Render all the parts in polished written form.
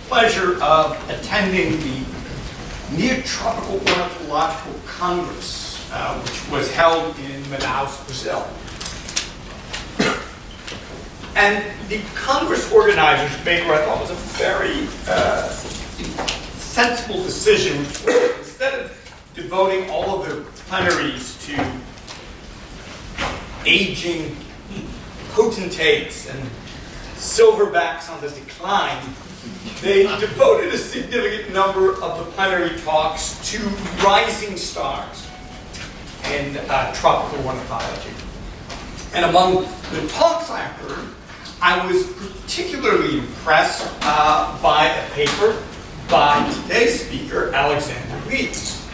Pleasure of attending the Neotropical Ornithological Congress, which was held in Manaus, Brazil. And the Congress organizers made what I thought was a very sensible decision, which was instead of devoting all of their plenaries to aging potentates and silverbacks on the decline, they devoted a significant number of the plenary talks to rising stars in tropical ornithology. And among the talks I heard, I was particularly impressed by a paper by today's speaker, Alexander Lees.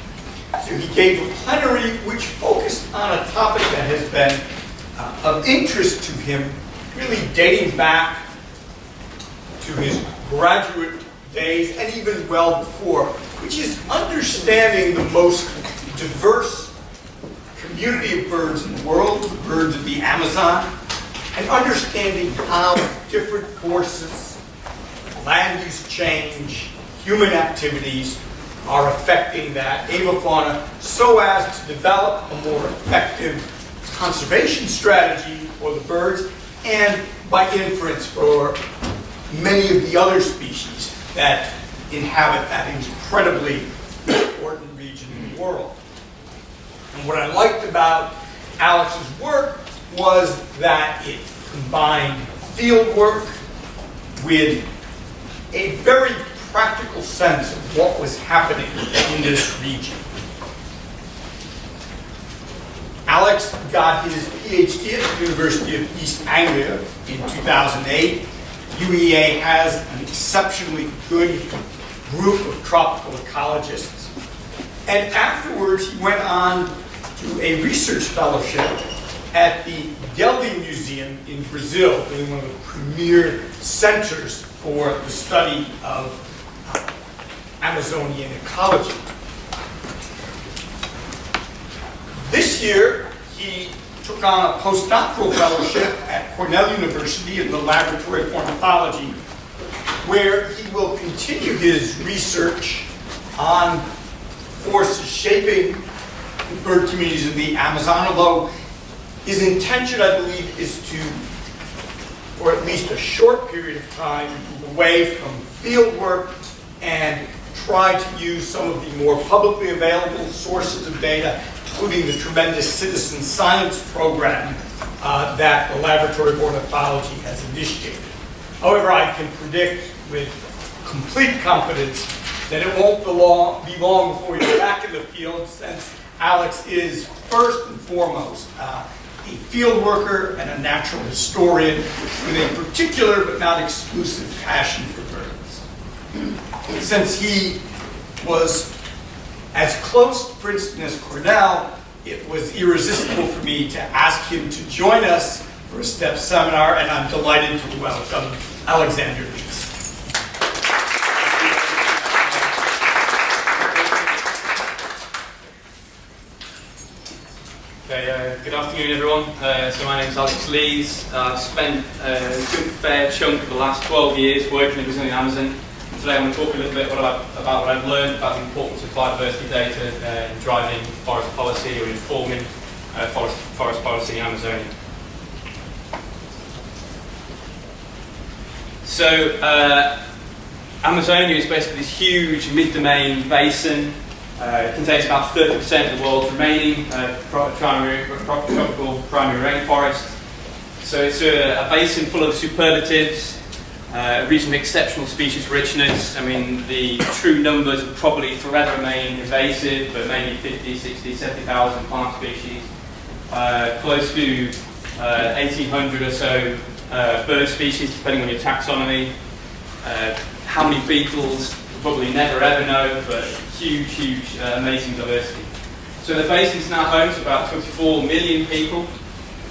So he gave a plenary which focused on a topic that has been of interest to him, really dating back to his graduate days and even well before, which is understanding the most diverse community of birds in the world, the birds of the Amazon, and understanding how different forces, land use change, human activities are affecting that avifauna so as to develop a more effective conservation strategy for the birds and by inference for many of the other species that inhabit that incredibly important region in the world. And what I liked about Alex's work was that it combined field work with a very practical sense of what was happening in this region. Alex got his PhD at the University of East Anglia in 2008. UEA has an exceptionally good group of tropical ecologists. And afterwards, he went on to a research fellowship at the Geldi Museum in Brazil, being one of the premier centers for the study of Amazonian ecology. This year, he took on a postdoctoral fellowship at Cornell University in the Laboratory of Ornithology, where he will continue his research on forces shaping the bird communities of the Amazon, although his intention, I believe, is to, for at least a short period of time, move away from field work and try to use some of the more publicly available sources of data, including the tremendous citizen science program that the Laboratory of Ornithology has initiated. However, I can predict with complete confidence that it won't be long before you're back in the field, since Alex is first and foremost a field worker and a natural historian with a particular but not exclusive passion for birds. Since he was as close to Princeton as Cornell, it was irresistible for me to ask him to join us for a STEP seminar, and I'm delighted to welcome Alexander Lees. Okay, good afternoon everyone. So my name is Alex Lees. I've spent a good fair chunk of the last 12 years working in the Brazilian Amazon. Today I'm going to talk a little bit about what I've learned about the importance of biodiversity data in driving forest policy or informing forest policy in Amazonia. So Amazonia is basically this huge mid-domain basin. It contains about 30% of the world's remaining tropical primary rainforest. So it's a basin full of superlatives, a region of exceptional species richness. I mean, the true numbers will probably forever remain invasive, but maybe 50, 60, 70,000 plant species. Close to 1,800 or so bird species, depending on your taxonomy. How many beetles? We'll probably never ever know, but huge, amazing diversity. So the basin is now home to about 24 million people.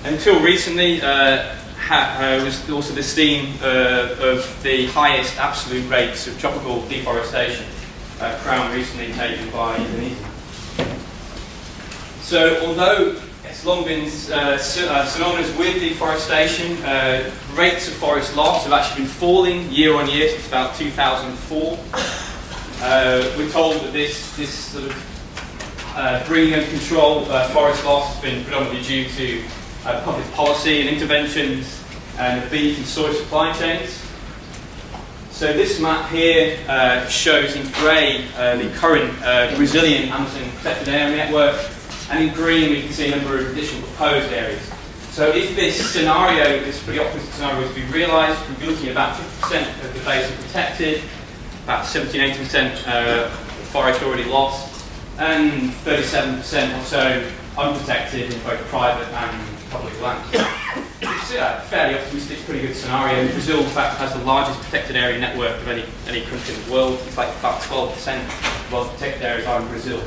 Until recently, was also the scene of the highest absolute rates of tropical deforestation, crown recently taken by Indonesia. So although it's long been synonymous with deforestation. Rates of forest loss have actually been falling year on year since about 2004. We're told that this sort of bringing under control forest loss has been predominantly due to public policy and interventions and the beef and soy supply chains. So this map here shows in grey the current Brazilian Amazon protected area network, and in green we can see a number of additional proposed areas. So if this scenario, this pretty optimistic scenario, was to be realised, we'd be looking at about 50% of the basin protected, about 17–18% forest already lost, and 37% or so unprotected in both private and public land. It's a fairly optimistic, pretty good scenario. Brazil, in fact, has the largest protected area network of any country in the world. It's like about 12% of all protected areas are in Brazil.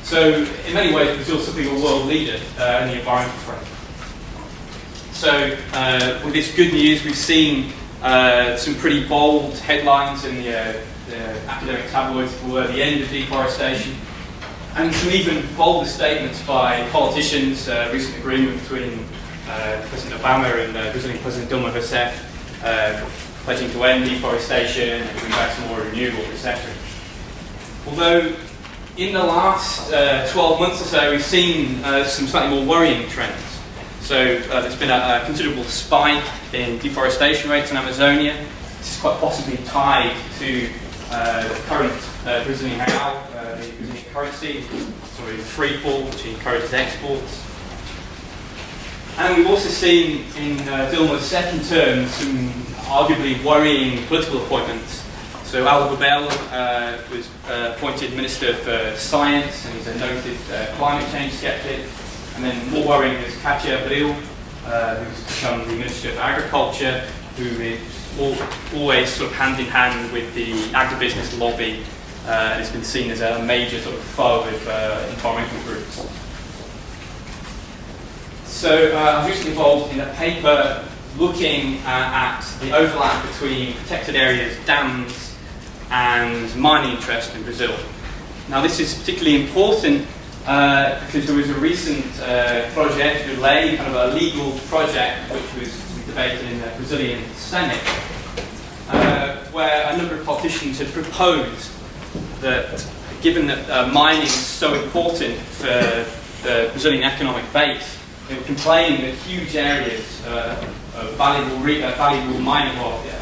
So, in many ways, Brazil's something of a world leader in the environmental front. So, with this good news, we've seen some pretty bold headlines in the academic tabloids for the end of deforestation, and some even bolder statements by politicians. Recent agreement between President Obama and Brazilian President Dilma Rousseff pledging to end deforestation and bring back some more renewables, etc. Although in the last 12 months or so, we've seen some slightly more worrying trends. So there's been a considerable spike in deforestation rates in Amazonia. This is quite possibly tied to the current Brazilian real, the Brazilian currency, sort of free fall, which encourages exports. And we've also seen in Dilma's second term some arguably worrying political appointments. So Aldo Bell was appointed Minister for Science, and he's a noted climate change skeptic. And then more worrying is Katia Abreu, who's become the Minister for Agriculture, who is always sort of hand in hand with the agribusiness lobby, and has been seen as a major sort of foe of environmental groups. So I was recently involved in a paper looking at the overlap between protected areas, dams, and mining interest in Brazil. Now this is particularly important because there was a recent project de lei, kind of a legal project, which was debated in the Brazilian Senate, where a number of politicians had proposed that, given that mining is so important for the Brazilian economic base, they were complaining that huge areas of valuable mining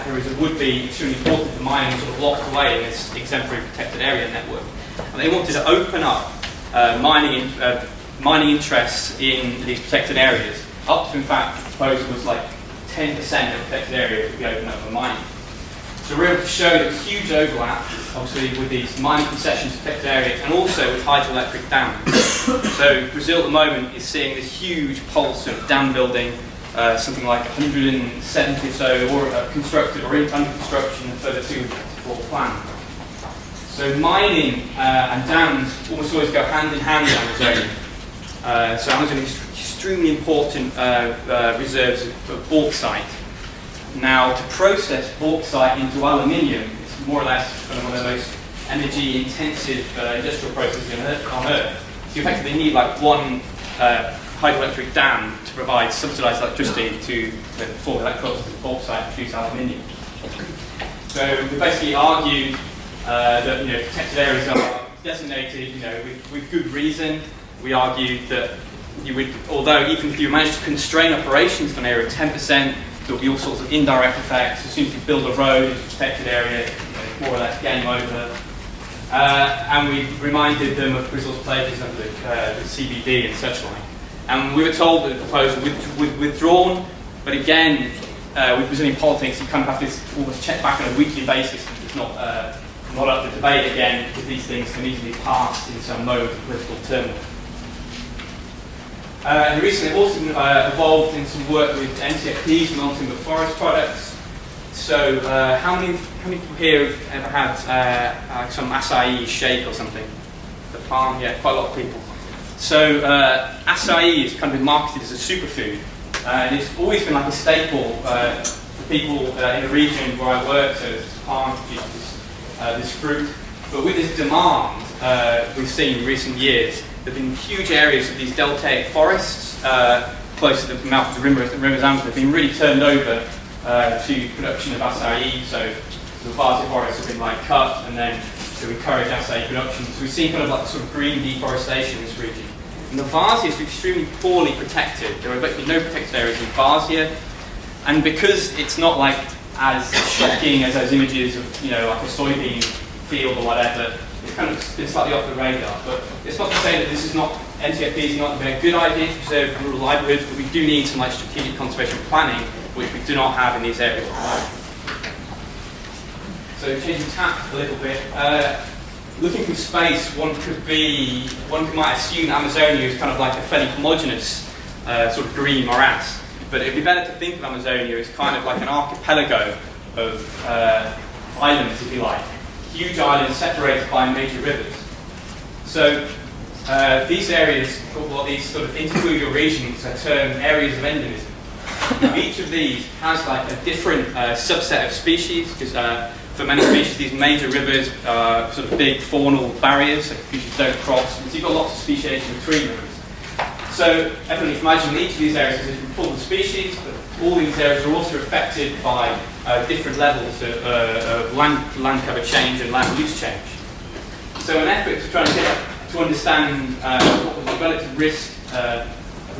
areas that would be extremely important for mining sort of locked away in this exemplary protected area network. And they wanted to open up mining interests in these protected areas. Up to, in fact, the proposal was like 10% of the protected area would be opened up for mining. So we're able to show that there's huge overlap, obviously, with these mining concessions, protected areas, and also with hydroelectric dams. So Brazil at the moment is seeing this huge pulse of dam building, something like 170 or so, or constructed or under construction, and further 2 planned. So mining and dams almost always go hand in hand in Amazonia. So Amazonia is extremely important reserves of bauxite. Now, to process bauxite into aluminium, it's more or less one of the most energy-intensive industrial processes on Earth. So you effectively need like one hydroelectric dam to provide subsidised electricity to form electrolysis of bauxite and produce aluminium. So we basically argued that protected areas are designated with good reason. We argued that you would, although even if you managed to constrain operations to an area of 10%, there will be all sorts of indirect effects. As soon as you build a road in a protected area, more or less game over. And we reminded them of Brazil's pledges under the CBD and such like. And we were told that the proposal was withdrawn, but again, with Brazilian politics, you kind of have to almost check back on a weekly basis. It's not up for debate again, because these things can easily pass in some mode of political turmoil. And recently also involved in some work with MTFPs, non-timber forest products. So how many people here have ever had some acai shake or something? The palm, yeah, quite a lot of people. So acai is kind of been marketed as a superfood, and it's always been like a staple for people in the region where I work. So it's palm produces this fruit, but with this demand we've seen in recent years, there have been huge areas of these deltaic forests close to the mouth of the rivers Amazon have been really turned over to production of acai. So the Varzea forests have been like cut and then to encourage acai production. So we've seen kind of like sort of green deforestation in this region. And the Varzea is extremely poorly protected. There are basically no protected areas in Varzea. And because it's not like as shocking as those images of, you know, like a soybean field or whatever, it's kind of been slightly off the radar. But it's not to say that this is not, NTFP is not a good idea to preserve rural livelihoods, but we do need some like strategic conservation planning, which we do not have in these areas at the moment. So changing tack a little bit, looking from space, one might assume that Amazonia is kind of like a fairly homogeneous sort of green morass. But it'd be better to think of Amazonia as kind of like an archipelago of islands, if you like. Huge islands separated by major rivers. So these areas, or these sort of interfluvial regions, are termed areas of endemism. Now, each of these has like a different subset of species, because for many species these major rivers are sort of big faunal barriers, so species don't cross. So you've got lots of speciation between rivers. So everyone can imagine each of these areas has a different pool of species, but all these areas are also affected by different levels of land cover change and land use change. So an effort to try and get to understand what was the relative risk of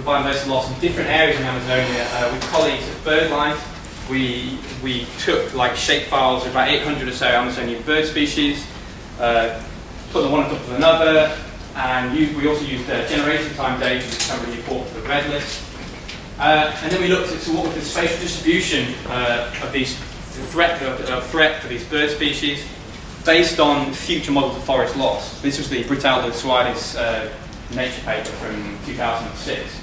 biodiversity loss in different areas in Amazonia with colleagues at BirdLife, we took like shape files of about 800 or so Amazonian bird species, put them one on top of another, and we also used generation time data, which is really important for the red list. And then we looked at what was the spatial distribution of these threat for these bird species based on future models of forest loss. This was the Britaldo Suarez Nature paper from 2006.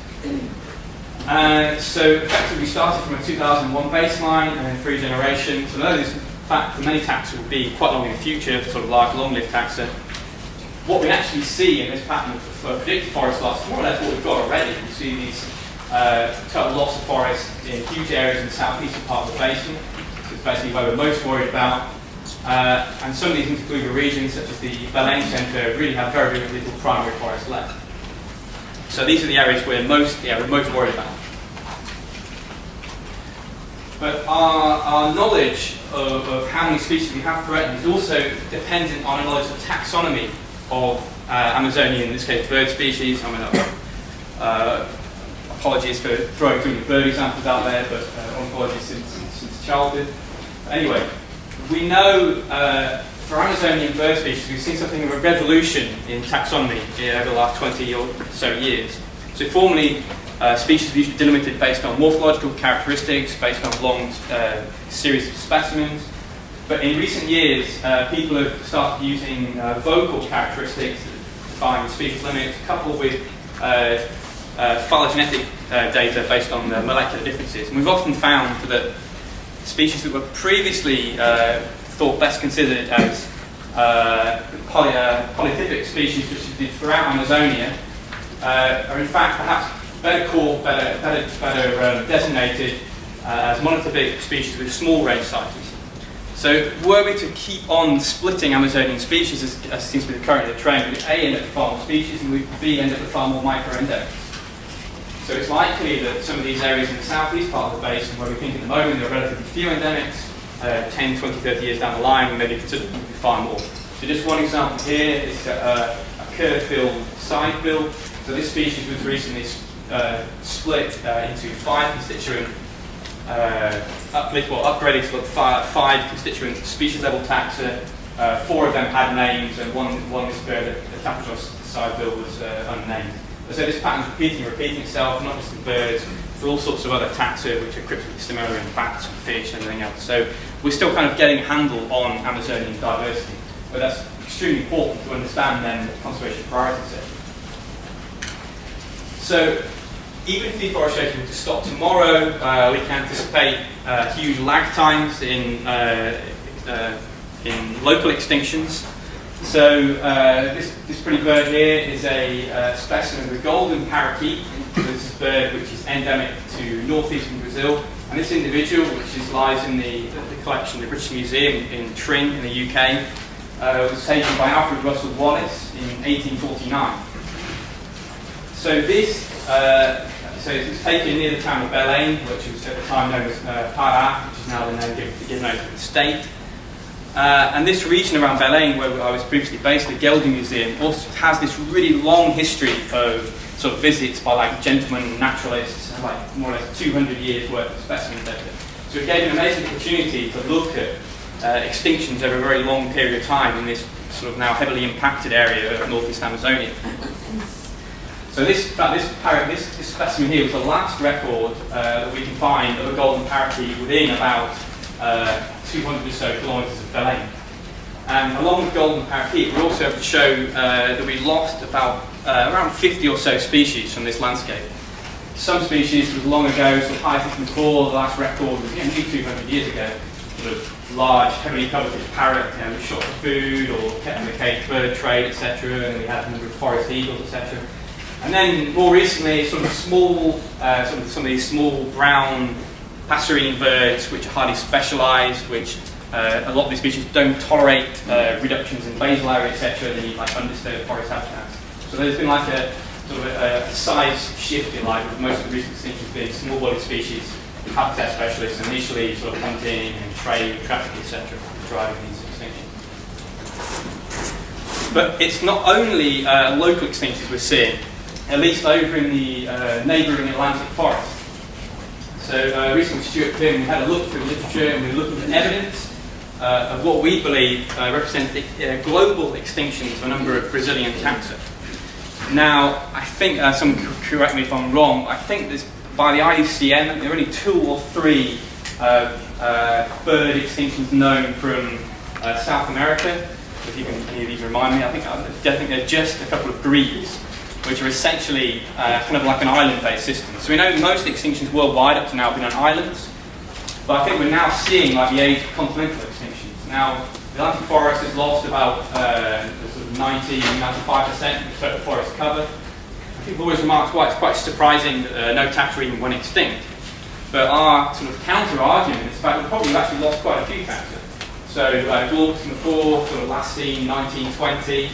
So effectively we started from a 2001 baseline and then 3 generations. So those, in fact, for many taxa will be quite long in the future, for sort of large, long-lived taxa. What we actually see in this pattern for predicted forest loss is more or less what we've got already. You see these total loss of forest in huge areas in the southeastern part of the basin. It's basically where we're most worried about. And some of these interfluvial regions, such as the Belém Centre, really have very, very little primary forest left. So these are the areas we're most worried about. But our knowledge of how many species we have threatened is also dependent on a knowledge of taxonomy of Amazonian, in this case, bird species. I mean, apologies for throwing too many bird examples out there, but ornithology since childhood. Anyway, we know for Amazonian bird species, we've seen something of a revolution in taxonomy over the last 20 or so years. So formerly, species were usually delimited based on morphological characteristics, based on long series of specimens. But in recent years, people have started using vocal characteristics to define species limits, coupled with phylogenetic data based on molecular differences. And we've often found that species that were previously thought best considered as polytypic species, which existed throughout Amazonia, are in fact perhaps better designated as monotypic species with small range sizes. So were we to keep on splitting Amazonian species, as seems to be currently the trend, we would A, end up with far more species, and we would B, end up with far more micro-endemics. So it's likely that some of these areas in the southeast part of the basin, where we think at the moment there are relatively few endemics, 10, 20, 30 years down the line, we may be considered to be far more. So just one example here is a curve-billed side-bill. So this species was recently split into 5 constituent upgraded to 5 constituent species level taxa. 4 of them had names, and one is where the Tapajos side bill was unnamed. So this pattern is repeating itself, not just in birds, for all sorts of other taxa which are cryptically similar in bats and fish and everything else. So we're still kind of getting a handle on Amazonian diversity, but that's extremely important to understand then the conservation priorities there. So even if deforestation were to stop tomorrow, we can anticipate huge lag times in local extinctions. So this pretty bird here is a specimen of the golden parakeet. So this is a bird which is endemic to northeastern Brazil. And this individual, which lies in the collection of the British Museum in Tring in the UK, was taken by Alfred Russel Wallace in 1849. So this, so it was taken near the town of Belaine, which was at the time known as Pará, which is now the name given over to the state. And this region around Belaine, where I was previously based, the Gelding Museum, also has this really long history of sort of visits by like gentlemen naturalists, like more or less 200 years worth of specimen data. So it gave an amazing opportunity to look at extinctions over a very long period of time in this sort of now heavily impacted area of northeast Amazonia. So this specimen here was the last record that we can find of a golden parakeet within about 200 or so kilometres of Belaine. And along with golden parakeet, we also have to show that we lost about around 50 or so species from this landscape. Some species was long ago, sort of high-before, the last record was nearly 200 years ago. Sort of large, heavily coveted parrot, we shot for food or kept in the cage bird trade, etc. And we had a number of forest eagles, etc. And then more recently, sort of small, some of these small brown passerine birds, which are highly specialised, which a lot of these species don't tolerate reductions in basal area, etc. They need like undisturbed forest habitats. So there's been like a sort of a size shift, if you like, with most of the recent extinctions being small-bodied species, habitat specialists, and initially sort of hunting and trade, trafficking, etc., driving these extinctions. But it's not only local extinctions we're seeing, at least over in the neighbouring Atlantic forest. So recently, Stuart Pym, we had a look through literature and we were looking at evidence of what we believe represents the global extinctions of a number of Brazilian taxa. Now, I think, someone correct me if I'm wrong, I think there's, by the IUCN, there are only 2 or 3 bird extinctions known from South America. If you can, any of these remind me, I think they're just a couple of breeds, which are essentially kind of like an island-based system. So we know most extinctions worldwide up to now have been on islands, but I think we're now seeing like the age of continental extinctions. Now, the Atlantic forest has lost about sort of 90-95% of the total forest cover. I think I've always remarked why it's quite surprising that no taxa even went extinct. But our sort of counter-argument is the fact that we've actually lost quite a few taxa. So Glaucus macaw, sort of last seen 1920.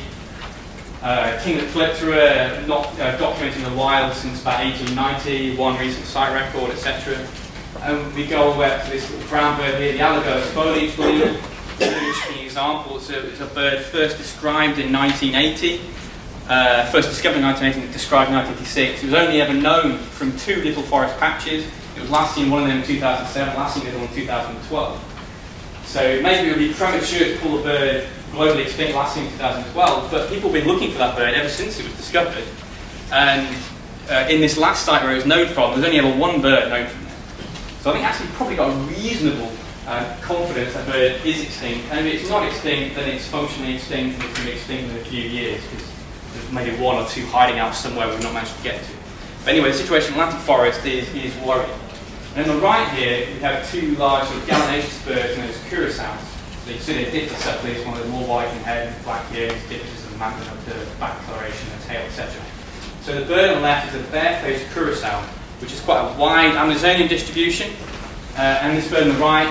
Kinglet calyptra, not documented in the wild since about 1890, one recent site record, etc. And we go all the way up to this little brown bird here, the Alagoas foliage blue. An interesting example. It's a bird first described in 1980, first discovered in 1980, described in 1986. It was only ever known from 2 little forest patches. It was last seen one of them in 2007, last seen the other one in 2012. So maybe it would be premature to call a bird globally extinct last seen in 2012, but people have been looking for that bird ever since it was discovered. And in this last site where it was known from, there's only ever 1 bird known from there. So I think actually probably got a reasonable confidence that bird is extinct, and if it's not extinct, then it's functionally extinct, and it's going to be extinct in a few years, because there's maybe 1 or 2 hiding out somewhere we've not managed to get to. But anyway, the situation in Atlantic forest is worrying. And on the right here, we have 2 large sort of gallinaceous birds known as curassows. So you can see they differ subtly. It's one of the more white in head, black ears, differences in the management of the back coloration, the tail, etc. So the bird on the left is a bare-faced curassow, which is quite a wide Amazonian distribution. And this bird on the right,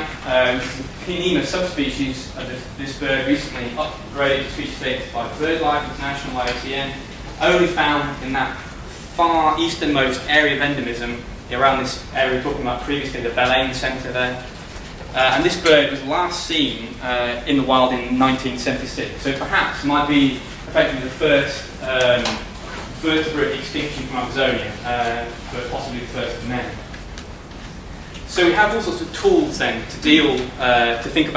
which is the Pinema subspecies of this bird, recently upgraded to species status by BirdLife International, IUCN, only found in that far easternmost area of endemism around this area we were talking about previously, the Belaine Centre there. And this bird was last seen in the wild in 1976, so perhaps might be effectively the first vertebrate extinction from Amazonia, but possibly the first of many. So we have all sorts of tools then to deal, let us think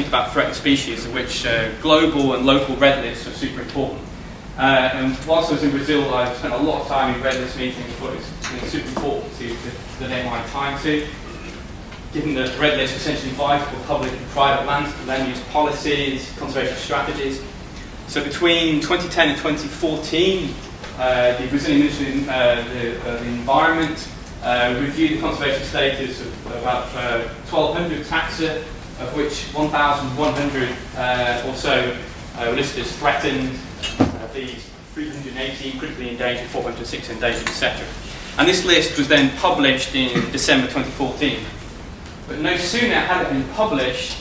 about threatened species, of which global and local red lists are super important. And whilst I was in Brazil, I spent a lot of time in red list meetings, but it's super important to dedicate my time to. Given that red lists are essentially vital for public and private land use policies, conservation strategies. So between 2010 and 2014, the Brazilian Ministry of the Environment reviewed the conservation status of about 1,200 taxa, of which 1,100 or so were listed as threatened, these 318 critically endangered, 406 endangered, etc. And this list was then published in December 2014. But no sooner had it been published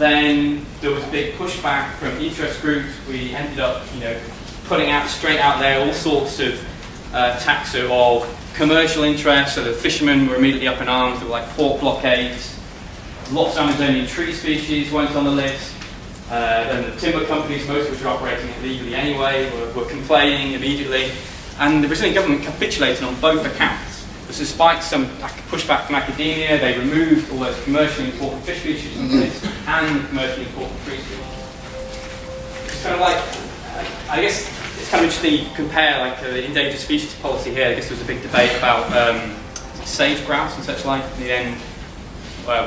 then there was a big pushback from interest groups. We ended up, putting out straight out there all sorts of taxa of commercial interest, so the fishermen were immediately up in arms. There were like port blockades. Lots of Amazonian tree species weren't on the list. Then the timber companies, most of which were operating illegally anyway, were complaining immediately. And the Brazilian government capitulated on both accounts. Despite some pushback from academia, they removed all those commercially important fish species from the list and the commercially important tree species. It's kind of like, I guess it's kind of interesting you compare like the endangered species policy here. I guess there was a big debate about sage grouse and such like. In the end,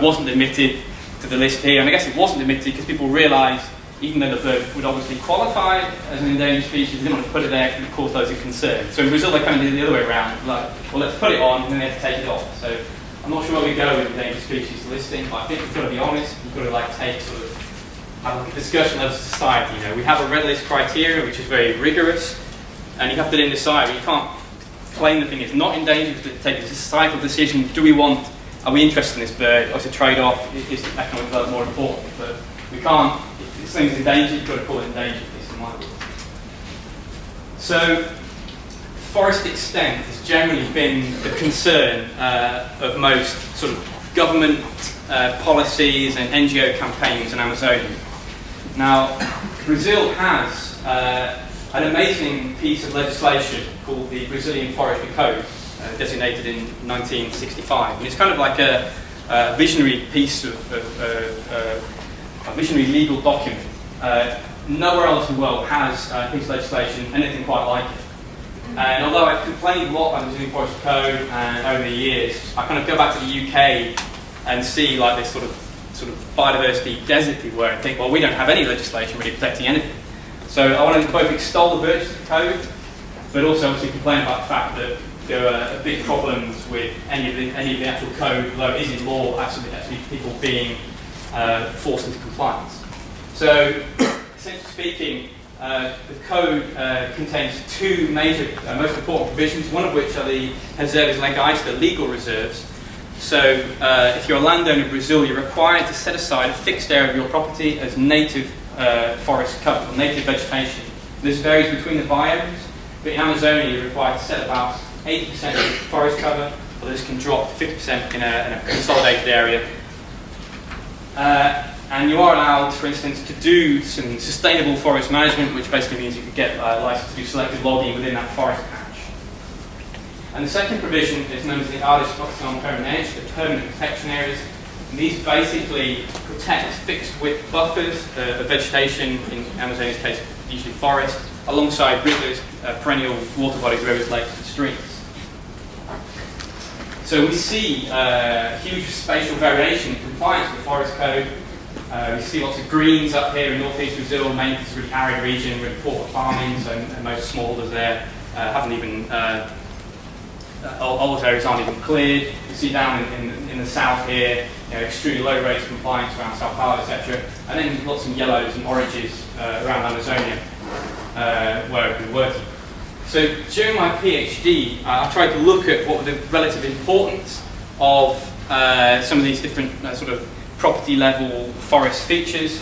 wasn't admitted to the list here, and I guess it wasn't admitted because people realised, even though the bird would obviously qualify as an endangered species, they didn't want to put it there because it caused loads of concern. So in Brazil, they kind of did it the other way around. Like, well, let's put it on, and then they have to take it off. So I'm not sure where we go with endangered species listing, but I think we've got to be honest. We've got to like take sort of have a discussion as a society. You know, we have a red list criteria which is very rigorous, and you have to then decide. You can't claim the thing is not endangered. To take a societal decision. Are we interested in this bird? Or is a trade-off? Is economic development more important? But we can't. If this thing's endangered, you've got to call it endangered. At least in my view. So, forest extent has generally been the concern of most sort of government policies and NGO campaigns in Amazonia. Now, Brazil has an amazing piece of legislation called the Brazilian Forestry Code, designated in 1965. And it's kind of like a visionary piece of a visionary legal document. Nowhere else in the world has a piece of legislation anything quite like it. And although I've complained a lot about the Brazilian Forestry Code and over the years, I kind of go back to the UK and see like this sort of biodiversity desert where I think, well, we don't have any legislation really protecting anything. So I want to both extol the virtues of the code, but also obviously complain about the fact that there are big problems with any of the actual code, although it is in law, actually people being forced into compliance. So, essentially speaking, the code contains two major, most important provisions, one of which are the reserves legais, the legal reserves. So, if you're a landowner in Brazil, you're required to set aside a fixed area of your property as native forest cover, or native vegetation. This varies between the biomes, but in Amazonia you're required to set about 80% of forest cover, or this can drop to 50% in a consolidated area. And you are allowed, for instance, to do some sustainable forest management, which basically means you could get a license to do selective logging within that forest patch. And the second provision is known as the áreas de proteção permanente, the permanent protection areas. And these basically protect fixed width buffers of vegetation, in Amazonia's case, usually forest, alongside rivers, perennial water bodies, rivers, lakes, and streams. So we see huge spatial variation in compliance with the forest code. We see lots of greens up here in northeast Brazil, mainly because it's a really arid region with poor farming, so and most smallholders there haven't even, all those areas aren't even cleared. You see down in the south here, extremely low rates of compliance around Sao Paulo, etc. And then lots of yellows and oranges around Amazonia, where I've been working. So during my PhD, I tried to look at what were the relative importance of some of these different sort of property level forest features.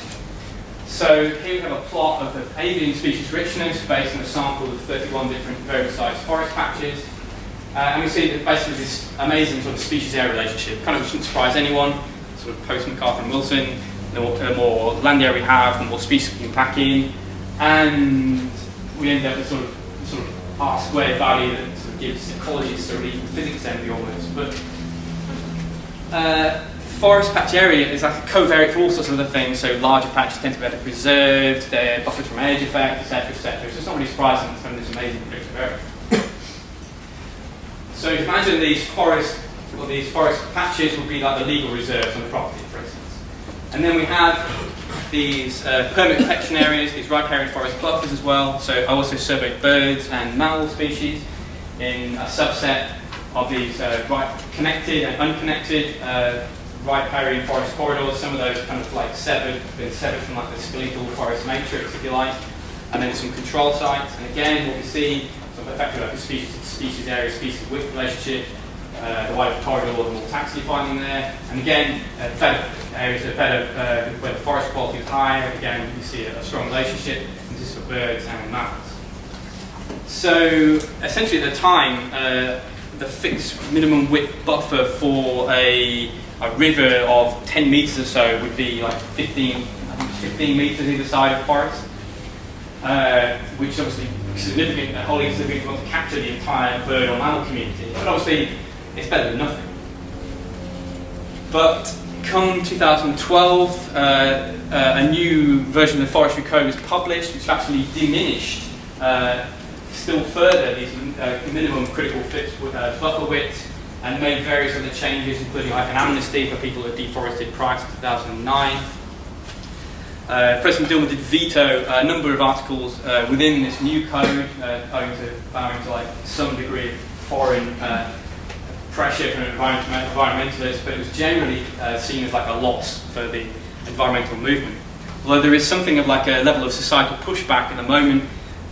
So here we have a plot of the avian species richness based on a sample of 31 different variable sized forest patches. And we see that basically this amazing sort of species area relationship. Kind of shouldn't surprise anyone, sort of post McArthur and Wilson. The more land area we have, the more species we can pack in. And we end up with sort of R-squared value that sort of gives ecologists or even physics envy almost. But forest patch area is like a covariate for all sorts of other things. So larger patches tend to be better preserved, they're buffered from edge effect, etc., etc. So it's not really surprising it's kind of this amazing predictive area. So imagine these forest patches would be like the legal reserves on the property, for instance. And then we have these permanent protection areas, these riparian forest buffers as well. So I also surveyed birds and mammal species in a subset of these connected and unconnected riparian forest corridors. Some of those kind of like been severed from like the skeletal forest matrix, if you like. And then some control sites. And again, what we see sort of effectively like a species area, species width relationship. The wider corridor, the more taxa you're finding there. And again, better areas are better where the forest quality is higher. Again, you see a strong relationship. This is for birds and mammals. So essentially at the time, the fixed minimum width buffer for a river of 10 meters or so would be like 15 meters either side of forest, which obviously significant, wholly significant, want to capture the entire bird or mammal community. But obviously, it's better than nothing. But come 2012, a new version of the Forestry Code was published, which actually diminished still further these minimum critical fixed buffer widths, and made various other changes, including like an amnesty for people who deforested prior to 2009. President Dilma did veto a number of articles within this new code, owing to like some degree of foreign pressure from environmentalists, but it was generally seen as like a loss for the environmental movement. Although there is something of like a level of societal pushback at the moment,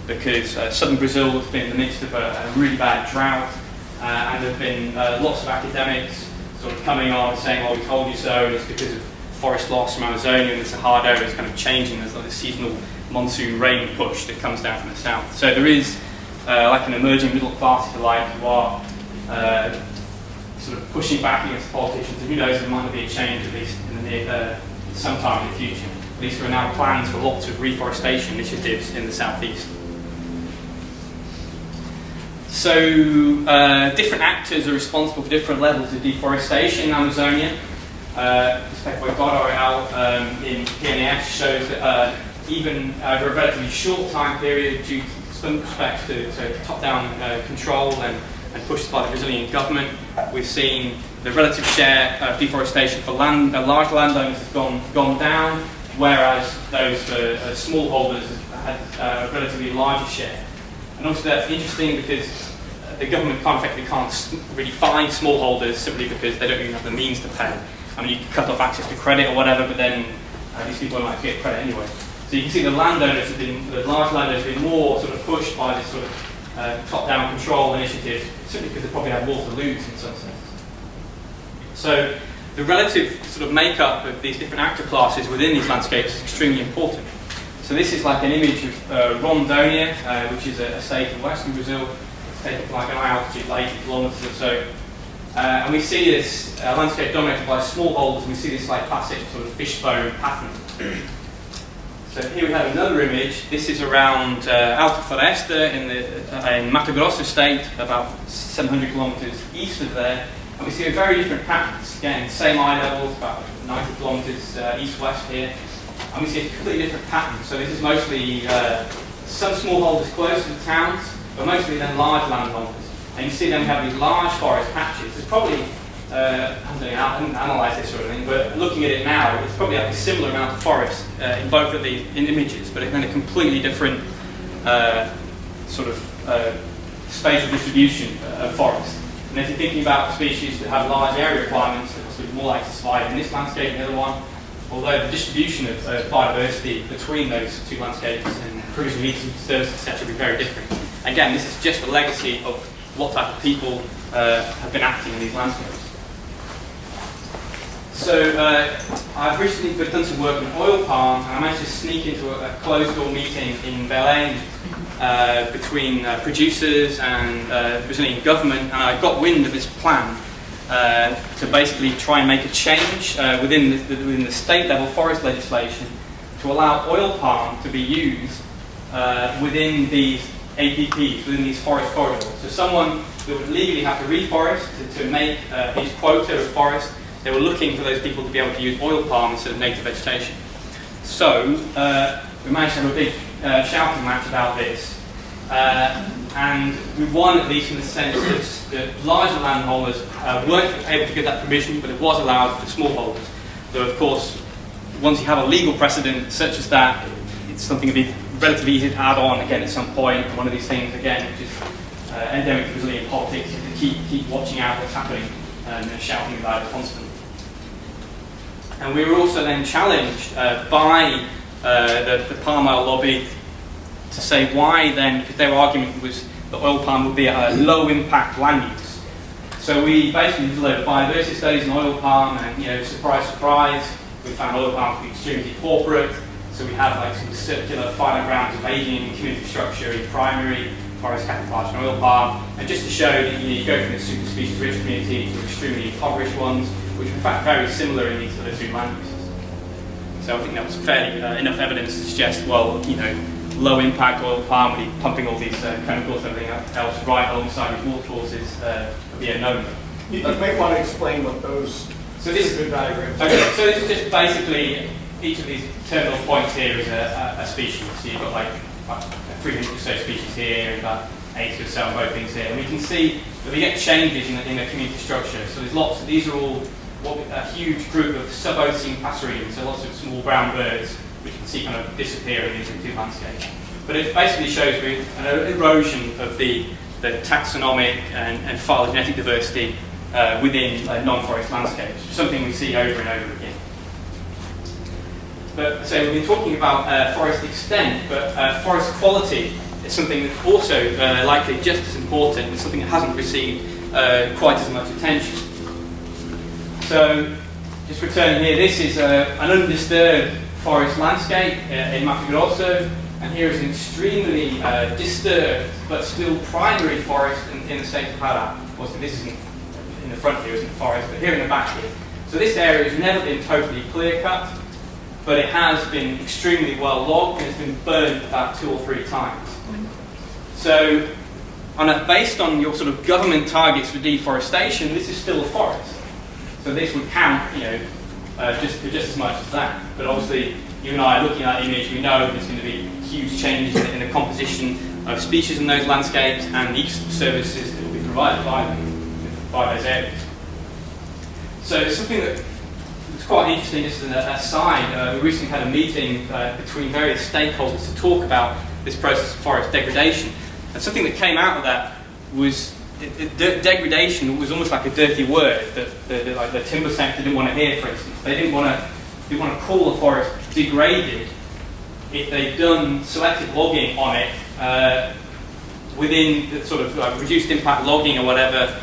because southern Brazil has been in the midst of a really bad drought, and there have been lots of academics sort of coming on and saying, well, we told you so, and it's because of forest loss from Amazonia and the Cerrado is kind of changing. There's like a seasonal monsoon rain push that comes down from the south. So there is like an emerging middle class, if you like, who are sort of pushing back against politicians, and who knows, there might not be a change at least in the near, sometime in the future. At least there are now plans for lots of reforestation initiatives in the southeast. So different actors are responsible for different levels of deforestation in Amazonia. This paper by Goddard in PNAS shows that even over a relatively short time period, due to some respects to top-down control and pushed by the Brazilian government, we've seen the relative share of deforestation for large landowners has gone down, whereas those for smallholders had a relatively larger share. And obviously that's interesting because the government effectively can't really fine smallholders simply because they don't even have the means to pay. I mean, you can cut off access to credit or whatever, but then these people might get credit anyway. So you can see the large landowners have been more sort of pushed by this sort of top-down control initiative, simply because they probably have more to lose in some sense. So the relative sort of makeup of these different actor classes within these landscapes is extremely important. So this is like an image of Rondônia, which is a state in western Brazil. It's taken from like an high altitude, like 80 kilometers or so. And we see this landscape dominated by smallholders, and we see this like classic sort of fishbone pattern. So here we have another image. This is around Alta Floresta in Mato Grosso state, about 700 kilometers east of there. And we see a very different patterns. Again, same eye levels, about 90 kilometers east-west here. And we see a completely different pattern. So this is mostly some smallholders close to the towns, but mostly then large landholders. And you see them have these large forest patches. There's probably, I haven't analysed this or anything, but looking at it now, it's probably like a similar amount of forest in both of these images, but in a completely different sort of spatial distribution of forest. And if you're thinking about species that have large area requirements, they're possibly more likely to survive in this landscape than the other one, although the distribution of biodiversity between those two landscapes and provision of needs and services, etc., will be very different. Again, this is just a legacy of what type of people have been acting in these landscapes. So I've recently done some work on oil palm, and I managed to sneak into a closed-door meeting in Belém between producers and the Brazilian government, and I got wind of this plan to basically try and make a change within the state-level forest legislation to allow oil palm to be used within these APPs, within these forest corridors. So someone that would legally have to reforest to make his quota of forest, they were looking for those people to be able to use oil palm instead of native vegetation. So we managed to have a big shouting match about this. And we won, at least in the sense that larger landholders weren't able to get that permission, but it was allowed for smallholders. Though, of course, once you have a legal precedent such as that, it's something to be relatively easy to add on again at some point. One of these things, again, which is endemic to Brazilian politics, you have to keep watching out what's happening and shouting about it constantly. And we were also then challenged by the palm oil lobby to say why then, because their argument was that oil palm would be a low impact land use. So we basically did a load of biodiversity studies on oil palm, and surprise, surprise, we found oil palm to be extremely corporate. So we have like some circular 500 grams of aging community structure in primary, forest camouflage and oil palm, and just to show that you go from the super species rich community to extremely impoverished ones, which are in fact very similar in these other two land uses. So I think that was fairly enough evidence to suggest, well, you know, low impact oil palm would be pumping all these chemicals and everything else right alongside these water courses would be a no-no. You might want to explain what those good diagrams are. Okay, so this is just basically each of these terminal points here is a species. So you've got like 300 or so species here, and about 80 or so on both things here. And we can see that we get changes in the community structure. So there's lots of, these are all a huge group of sub-Ocean passerines, so lots of small brown birds, which you can see kind of disappearing into the landscape. But it basically shows an erosion of the taxonomic and phylogenetic diversity within non-forest landscapes, something we see over and over again. But so we've been talking about forest extent, but forest quality is something that's also likely just as important and something that hasn't received quite as much attention. So, just returning here, this is an undisturbed forest landscape in Mato Grosso, and here is an extremely disturbed but still primary forest in the state of Pará. Obviously, this isn't in the front here, isn't forest, but here in the back here. So this area has never been totally clear cut, but it has been extremely well logged and it's been burned about 2 or 3 times. So, based on your sort of government targets for deforestation, this is still a forest. So this would count, you know, just as much as that. But obviously, you and I are looking at the image, we know there's going to be huge changes in the composition of species in those landscapes and the ecosystem services that will be provided by those areas. So something that's quite interesting, just as an aside, we recently had a meeting between various stakeholders to talk about this process of forest degradation. And something that came out of that was degradation was almost like a dirty word that the timber sector didn't want to hear, for instance. They didn't want to call a forest degraded if they'd done selective logging on it within the sort of reduced impact logging or whatever,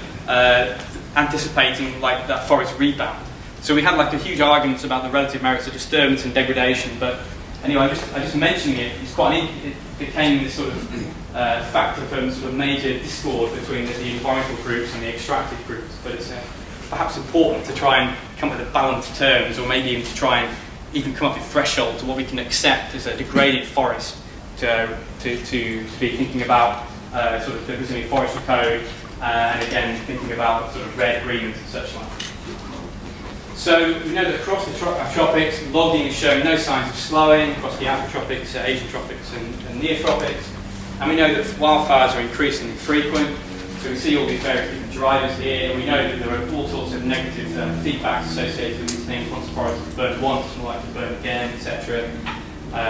anticipating like that forest rebound. So we had like a huge arguments about the relative merits of disturbance and degradation. But anyway, I just mentioning it. It became this sort of factor from sort of major discord between the environmental groups and the extractive groups. But it's perhaps important to try and come up with balanced terms, or maybe even to try and even come up with thresholds of what we can accept as a degraded forest to be thinking about sort of the Brazilian forestry code, and again thinking about sort of red agreements and such like. So we know that across the tropics, logging is showing no signs of slowing across the Afrotropics, Asian tropics and neotropics. And we know that wildfires are increasingly frequent. So we see all these various different drivers here. And we know that there are all sorts of negative feedbacks associated with these things. Once the forest is burned once, it's more likely to burn again, etc.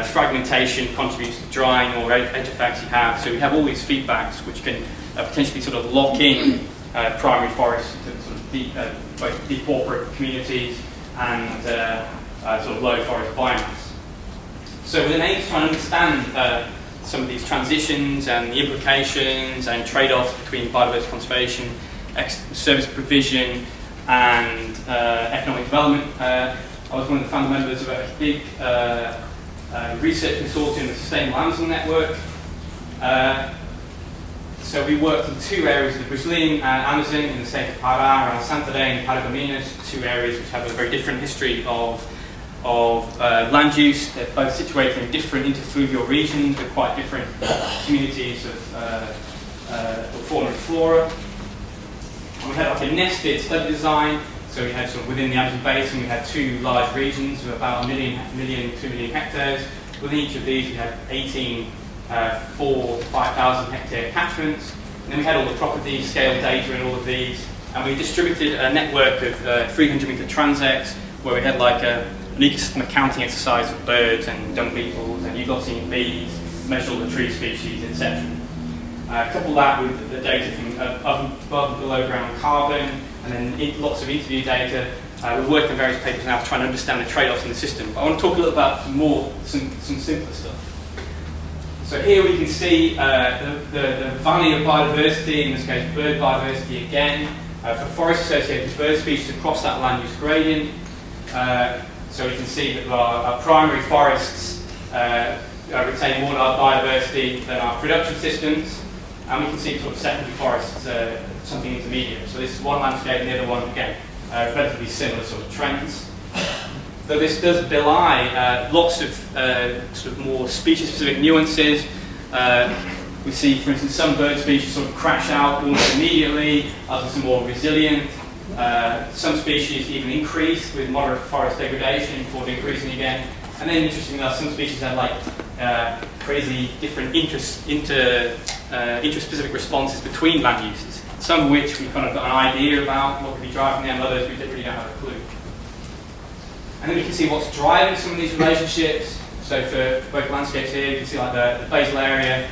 Fragmentation contributes to drying or edge effects you have. So we have all these feedbacks which can potentially sort of lock in primary forests to sort of both depauperate communities and sort of low forest biomass. So with an aim to try and understand some of these transitions and the implications and trade-offs between biodiversity conservation, service provision and economic development, I was one of the founder members of a big research consortium, the Sustainable Amazon Network. So we worked in 2 areas of the Brazilian Amazon in the state of Pará, around Santarém and Paragominas, 2 areas which have a very different history of land use. They're both situated in different interfluvial regions with quite different communities of fauna and flora. And we had like a nested study design. So we had sort of within the Amazon basin, we had 2 large regions of about 2 million hectares. Within each of these, we had 18 4,000 to 5,000 hectare catchments. And then we had all the property scale data in all of these. And we distributed a network of 300 meter transects where we had like an ecosystem accounting exercise of birds and dung beetles and euglossine bees, measure all the tree species, etc. Couple that with the data from above and below ground carbon, and then lots of interview data. We're working on various papers now to try and understand the trade-offs in the system. But I want to talk a little about some simpler stuff. So here we can see the valley of biodiversity, in this case bird biodiversity again, for forest-associated bird species across that land use gradient. So we can see that our primary forests retain more biodiversity than our production systems. and we can see sort of secondary forests, something intermediate. So this is one landscape, and the other one, again, relatively similar sort of trends. Though this does belie lots of sort of more species-specific nuances. We see, for instance, some bird species sort of crash out almost immediately, others are more resilient. Some species even increase with moderate forest degradation before decreasing again. And then, interestingly enough, some species have like crazy different interspecific responses between land uses. Some of which we've kind of got an idea about what could be driving them, others we really don't have a clue. And then we can see what's driving some of these relationships. So for both landscapes here, you can see like the basal area,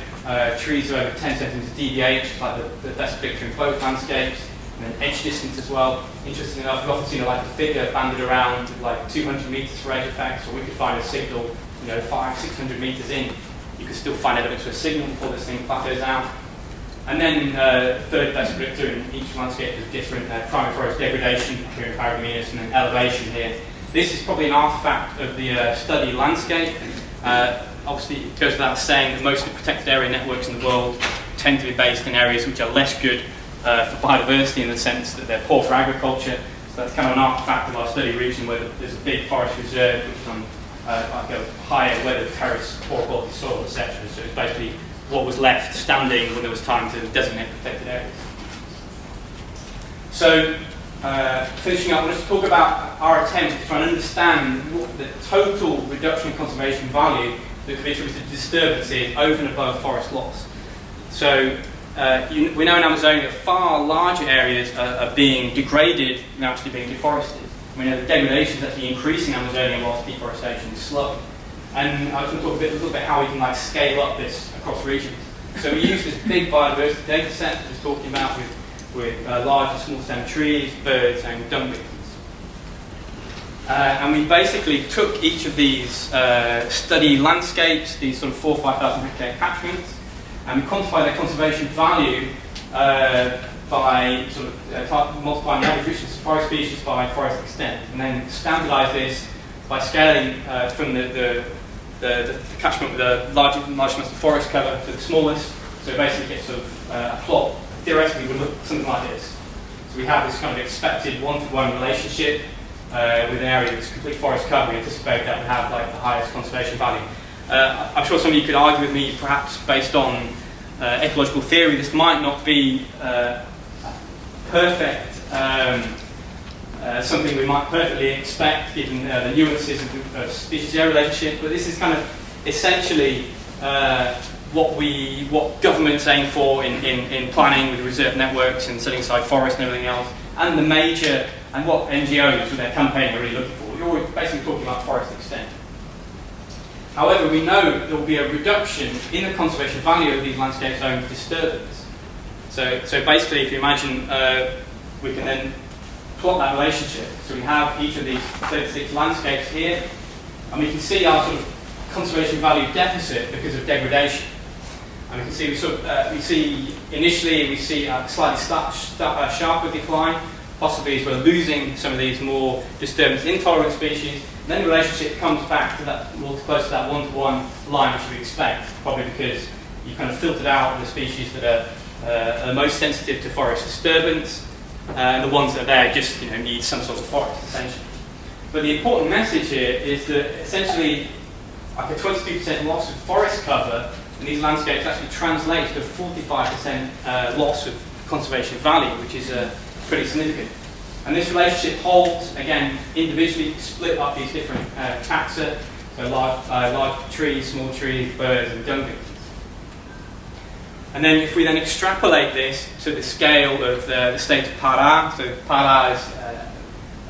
trees are over 10 centimeters DBH, like the best picture in both landscapes, and then edge distance as well. Interestingly enough, we've often seen like a figure banded around with like 200 meters for edge effects, or we could find a signal, 500-600 meters in. You could still find evidence of a signal before this thing plateaus out. And then the third best predictor in each landscape is different primary forest degradation here in Paragominas, and then elevation here. This is probably an artifact of the study landscape. Obviously, it goes without saying that most of the protected area networks in the world tend to be based in areas which are less good for biodiversity in the sense that they're poor for agriculture. So that's kind of an artifact of our study region where there's a big forest reserve which is on like a higher weathered terrace, poor quality soil, etc. So it's basically what was left standing when there was time to designate protected areas. So, finishing up, let's talk about our attempt to try and understand what the total reduction in conservation value that could be attributed to disturbances over and above forest loss. So, we know in Amazonia far larger areas are being degraded than actually being deforested. We know the degradation is actually increasing in Amazonia whilst deforestation is slow. And I was going to talk a little bit how we can scale up this across regions. So we use this big biodiversity data set that I was talking about with large and small stem trees, birds, and dung beetles. And we basically took each of these study landscapes, these sort of 4,000 or 5,000 hectare catchments, and we quantified their conservation value by sort of multiplying the average richness of forest species by forest extent, and then standardise this by scaling from the catchment with the largest amount of forest cover to the smallest. So basically, get sort of a plot theoretically would look something like this. So we have this kind of expected one-to-one relationship with an area that's complete forest cover. We anticipate that would have like the highest conservation value. I'm sure some of you could argue with me, perhaps based on ecological theory, this might not be perfect. Something we might perfectly expect given the nuances of species-area relationship, but this is kind of essentially what governments aim for in planning with reserve networks and setting aside forests and everything else, and and what NGOs with their campaign are really looking for. You're basically talking about forest extent. However, we know there will be a reduction in the conservation value of these landscapes owing to disturbance. So basically, if you imagine, we can then plot that relationship. So we have each of these 36 landscapes here, and we can see our sort of conservation value deficit because of degradation. And we can see we see initially we see a slightly sharper decline, possibly as we're losing some of these more disturbance intolerant species. And then the relationship comes back to that more close to that one-to-one line, which we expect, probably because you kind of filtered out the species that are most sensitive to forest disturbance. And the ones that are there just need some sort of forest, essentially. But the important message here is that essentially like a 22% loss of forest cover in these landscapes actually translates to a 45% loss of conservation value, which is pretty significant. And this relationship holds, again, individually split up these different taxa, so large trees, small trees, birds, and dung beetles. And then if we then extrapolate this to the scale of the state of Pará, so Pará is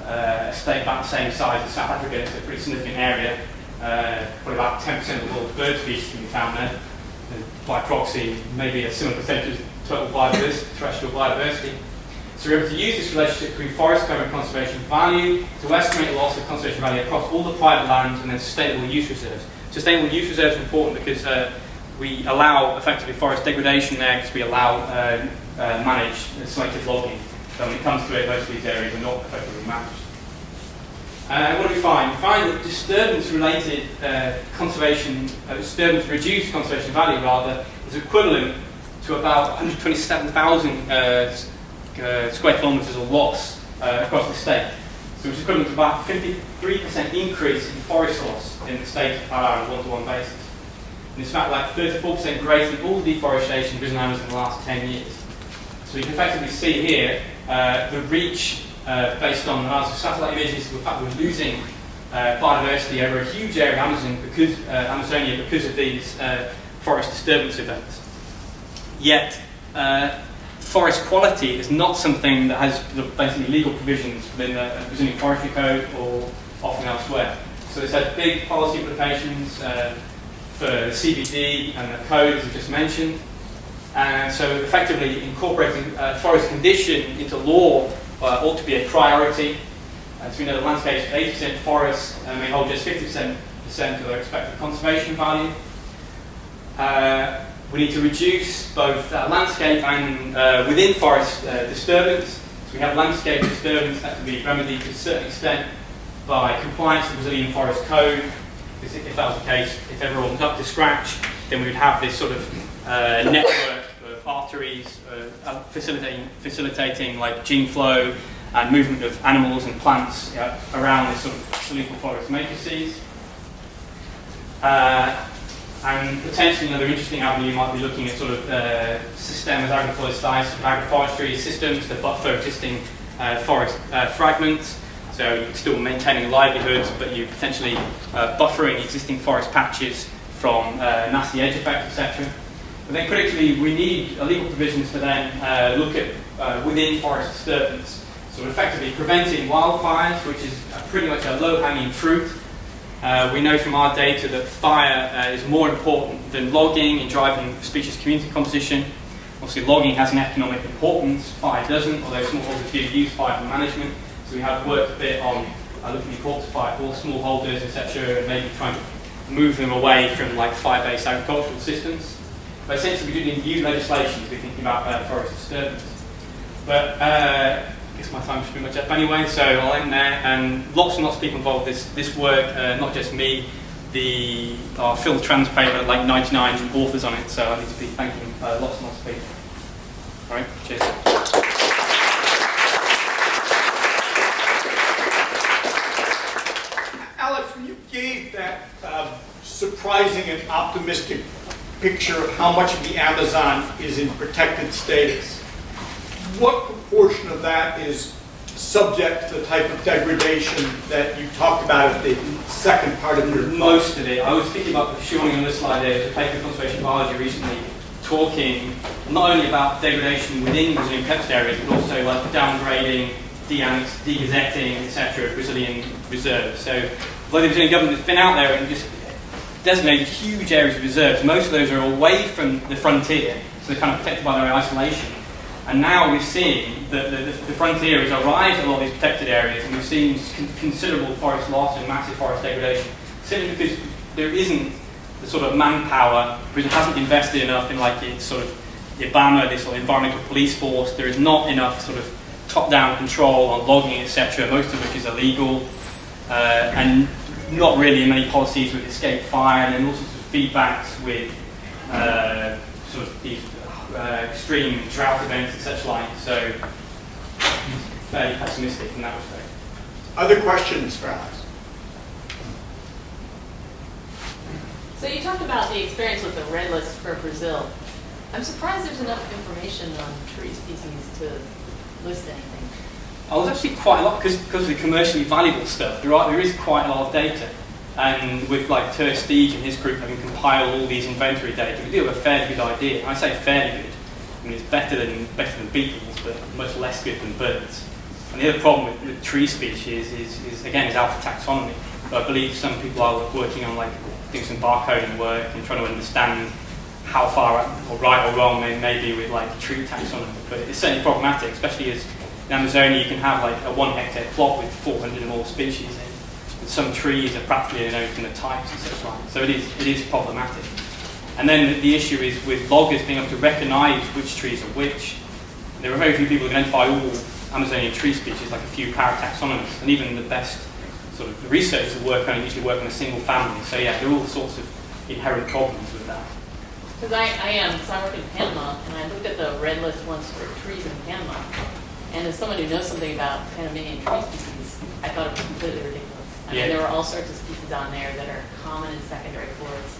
a state about the same size as South Africa, it's a pretty significant area, probably about 10% of all bird species can be found there, and by proxy maybe a similar percentage of total biodiversity, terrestrial biodiversity. So we're able to use this relationship between forest cover and conservation value to estimate the loss of conservation value across all the private lands and then sustainable use reserves. Sustainable use reserves are important because we allow effectively forest degradation there because we allow managed selective logging. So when it comes to it, most of these areas are not effectively managed. And what do we find? We find that disturbance-reduced conservation value rather is equivalent to about 127,000 square kilometres of loss across the state. So which is equivalent to about 53% increase in forest loss in the state of Pará on a one-to-one basis. And it's about like 34% greater than all the deforestation in Brazil in the last 10 years. So you can effectively see here the reach based on analysis of satellite images, the fact that we're losing biodiversity over a huge area of Amazonia because of these forest disturbance events. Yet, forest quality is not something that has basically legal provisions within the Brazilian forestry code or often elsewhere. So it's had big policy implications for the CBD and the code, as I just mentioned. And so effectively incorporating forest condition into law ought to be a priority. So we know the landscape's 80% forests may hold just 50% of their expected conservation value. We need to reduce both landscape and within forest disturbance. So we have landscape disturbance that can be remedied to a certain extent by compliance with the Brazilian Forest Code. Because if that was the case, if everyone was up to scratch, then we would have this sort of network of arteries facilitating like gene flow and movement of animals and plants around this sort of lethal forest matrices. And potentially another interesting avenue might be looking at sort of systems, agroforestry systems that buffer existing forest fragments. So you're still maintaining livelihoods, but you're potentially buffering existing forest patches from nasty edge effects, etc. But then critically, we need legal provisions to then look at within forest disturbance. So effectively preventing wildfires, which is pretty much a low-hanging fruit. We know from our data that fire is more important than logging in driving species community composition. Obviously logging has an economic importance, fire doesn't, although smallholders do use fire for management. So we have worked a bit on looking at quantify for smallholders, etc., and maybe trying to move them away from like fire-based agricultural systems. But essentially we do need new legislation to be thinking about forest disturbance. But I guess my time's pretty much up anyway, so I'll end there. And lots and lots of people involved in this work, not just me. Our Phil Trans paper, like 99 authors on it, so I need to be thanking lots and lots of people. All right, cheers. Alex, when you gave that surprising and optimistic picture of how much of the Amazon is in protected status, what proportion of that is subject to the type of degradation that you talked about at the second part of your talk? Most of it. I was thinking about showing on this slide there, the paper in conservation biology recently, talking not only about degradation within Brazilian protected areas, but also like downgrading, degazetting, etc. of Brazilian reserves. So the Brazilian government has been out there and just designated huge areas of reserves. Most of those are away from the frontier, so they're kind of protected by their isolation. And now we're seeing that the frontier has arrived at a lot of these protected areas, and we've seen considerable forest loss and massive forest degradation, simply because there isn't the sort of manpower. Britain hasn't invested enough in like its sort of IBAMA, this sort of environmental police force. There is not enough sort of top-down control on logging, etc., most of which is illegal, and not really many policies with escape fire, and then all sorts of feedbacks with sort of these extreme drought events and such like, so fairly pessimistic in that respect. Other questions for Alex? So you talked about the experience with the red list for Brazil. I'm surprised there's enough information on tree species to list anything. Oh, there's actually quite a lot, because of the commercially valuable stuff, there is quite a lot of data. And with like Ter Steege and his group having compiled all these inventory data, we do have a fairly good idea. And I say fairly good, I mean it's better than beetles, but much less good than birds. And the other problem with tree species is again alpha taxonomy. But I believe some people are working on like doing some barcoding work and trying to understand how far or right or wrong they may be with like tree taxonomy. But it's certainly problematic, especially as in Amazonia you can have like a 1 hectare plot with 400 or more species in. Some trees are practically unknown from the types and such like. So it is problematic. And then the issue is with loggers being able to recognise which trees are which. There are very few people who can identify all Amazonian tree species, like a few parataxonomists, and even the best sort of researchers that work on it usually work on a single family. So yeah, there are all sorts of inherent problems with that. Because I work in Panama, and I looked at the red list once for trees in Panama. And as someone who knows something about Panamanian tree species, I thought it was completely ridiculous. I mean, there were all sorts of species on there that are common in secondary forests,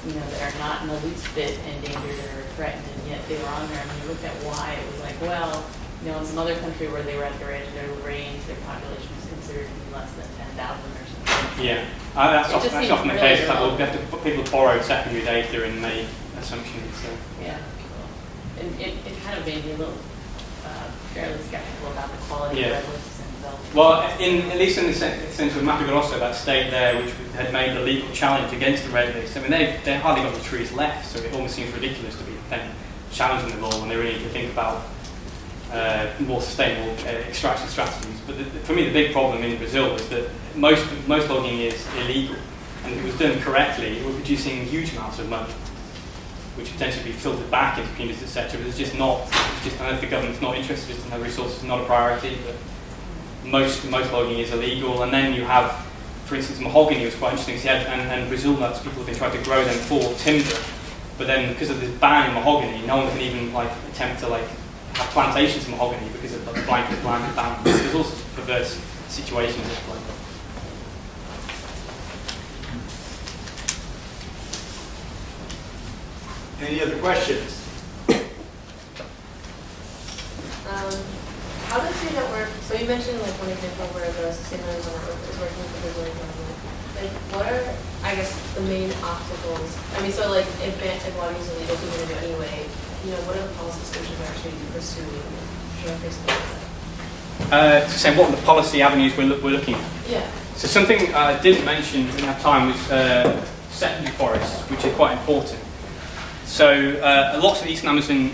that are not in the least bit endangered or threatened, and yet they were on there. And when you looked at why, it was like, well, in some other country where they were at their edge of their range, their population was considered to be less than 10,000 or something. Yeah, that's often the case. That irrelevant. we have to people borrow secondary data and make assumptions. So. Yeah. And it kind of made me a little fairly skeptical about the quality of red lists and development. Well, at least in the sense of Mato Grosso, that state there, which had made the legal challenge against the red list, I mean, they hardly got any trees left, so it almost seems ridiculous to be then challenging the law when they really need to think about more sustainable extraction strategies. But for me, the big problem in Brazil is that most logging is illegal, and if it was done correctly, it was producing huge amounts of money, which potentially be filtered back into communities, etc. But it's just not. It's just, I don't know if the government's not interested, just in the resources, not a priority. But most logging is illegal, and then you have, for instance, mahogany was quite interesting. So and Brazil nuts, people have been trying to grow them for timber, but then because of this ban in mahogany, no one can even attempt to have plantations of mahogany because of the blanket ban. There's all sorts of perverse situations at play. Any other questions? How does your network, so you mentioned one example where the sustainability network is working with the Brazilian government. What are, I guess, the main obstacles? I mean, so if logging is illegal, people are going to do anyway, what are the policy solutions they're actually pursuing? To say what are the policy avenues we're looking at? Yeah. So something I didn't mention in that time was secondary forests, which is quite important. So lots of the Eastern Amazon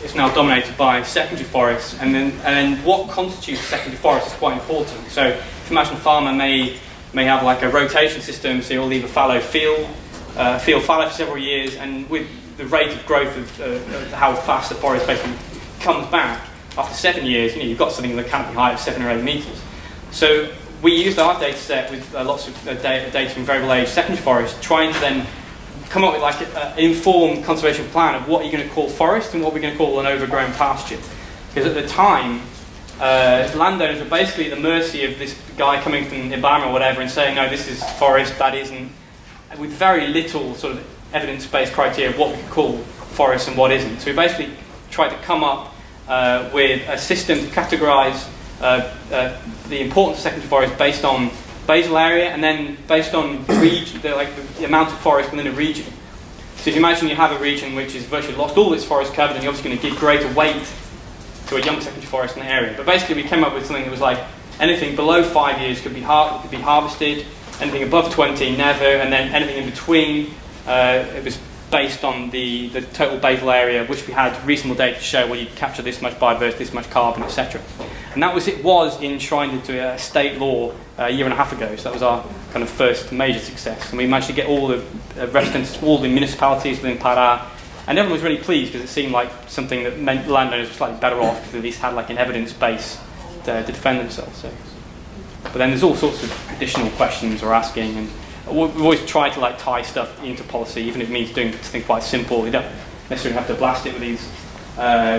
is now dominated by secondary forests, and then what constitutes secondary forest is quite important. So if you imagine a farmer may have a rotation system, so he'll leave a fallow field fallow for several years, and with the rate of growth of how fast the forest basically comes back, after 7 years, you've got something with a canopy height of 7 or 8 meters. So we used our data set with lots of data from variable age secondary forests, trying to then come up with an informed conservation plan of what you're going to call forest and what we're going to call an overgrown pasture. Because at the time, landowners were basically at the mercy of this guy coming from Ibama or whatever and saying, no, this is forest, that isn't, with very little sort of evidence-based criteria of what we could call forest and what isn't. So we basically tried to come up with a system to categorise the importance of secondary forest based on basal area and then based on region, the amount of forest within a region. So if you imagine you have a region which has virtually lost all its forest cover, then you're obviously going to give greater weight to a young secondary forest in the area. But basically we came up with something that was anything below 5 years could be harvested, anything above 20 never, and then anything in between it was based on the total basal area, which we had reasonable data to show, well, you capture this much biodiversity, this much carbon, etc. And that was enshrined into a state law a year and a half ago. So that was our kind of first major success. And we managed to get all the residents, all the municipalities within Pará, and everyone was really pleased because it seemed like something that meant landowners were slightly better off because they at least had an evidence base to defend themselves. So. But then there's all sorts of additional questions we're asking, and we've always tried to tie stuff into policy, even if it means doing something quite simple. You don't necessarily have to blast it with these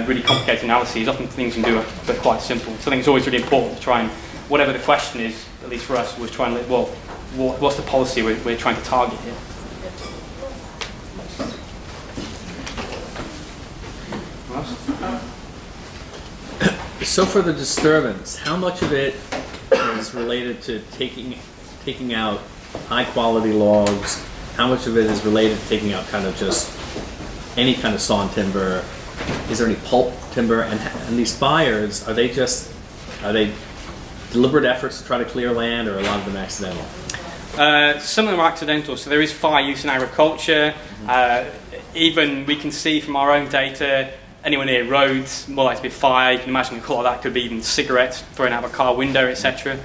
really complicated analyses. Often things you can do are quite simple. So I think it's always really important to try and, whatever the question is, at least for us, was try and what's the policy we're trying to target here? So for the disturbance, how much of it is related to taking out high quality logs? How much of it is related to taking out kind of just any kind of sawn timber? Is there any pulp timber? And these fires, are they deliberate efforts to try to clear land, or a lot of them accidental? Some of them are accidental. So there is fire use in agriculture. Even we can see from our own data, anyone near roads, more likely to be fire. You can imagine a lot of that could be even cigarettes thrown out of a car window, etc.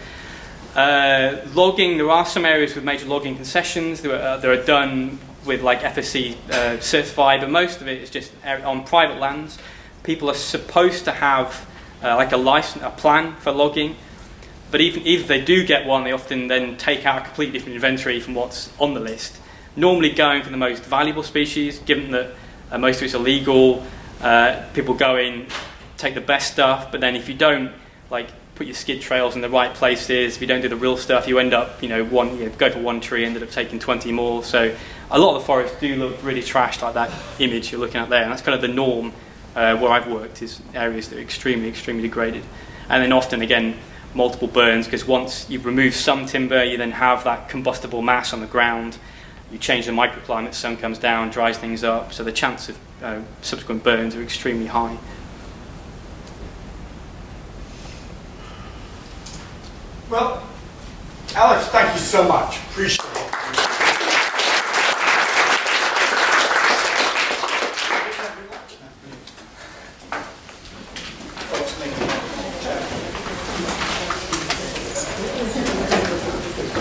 Logging, there are some areas with major logging concessions that are done with FSC certified, but most of it is just on private lands. People are supposed to have a license, a plan for logging, but even if they do get one, they often then take out a completely different inventory from what's on the list, normally going for the most valuable species, given that most of it's illegal. People go in, take the best stuff, but then if you don't put your skid trails in the right places, if you don't do the real stuff, you end up go for one tree, ended up taking 20 more. So a lot of the forests do look really trashed, like that image you're looking at there, and that's kind of the norm where I've worked, is areas that are extremely degraded. And then often again multiple burns, because once you've removed some timber, you then have that combustible mass on the ground. You change the microclimate, sun comes down, dries things up, so the chance of subsequent burns are extremely high. Well, Alex, thank you so much. Appreciate it.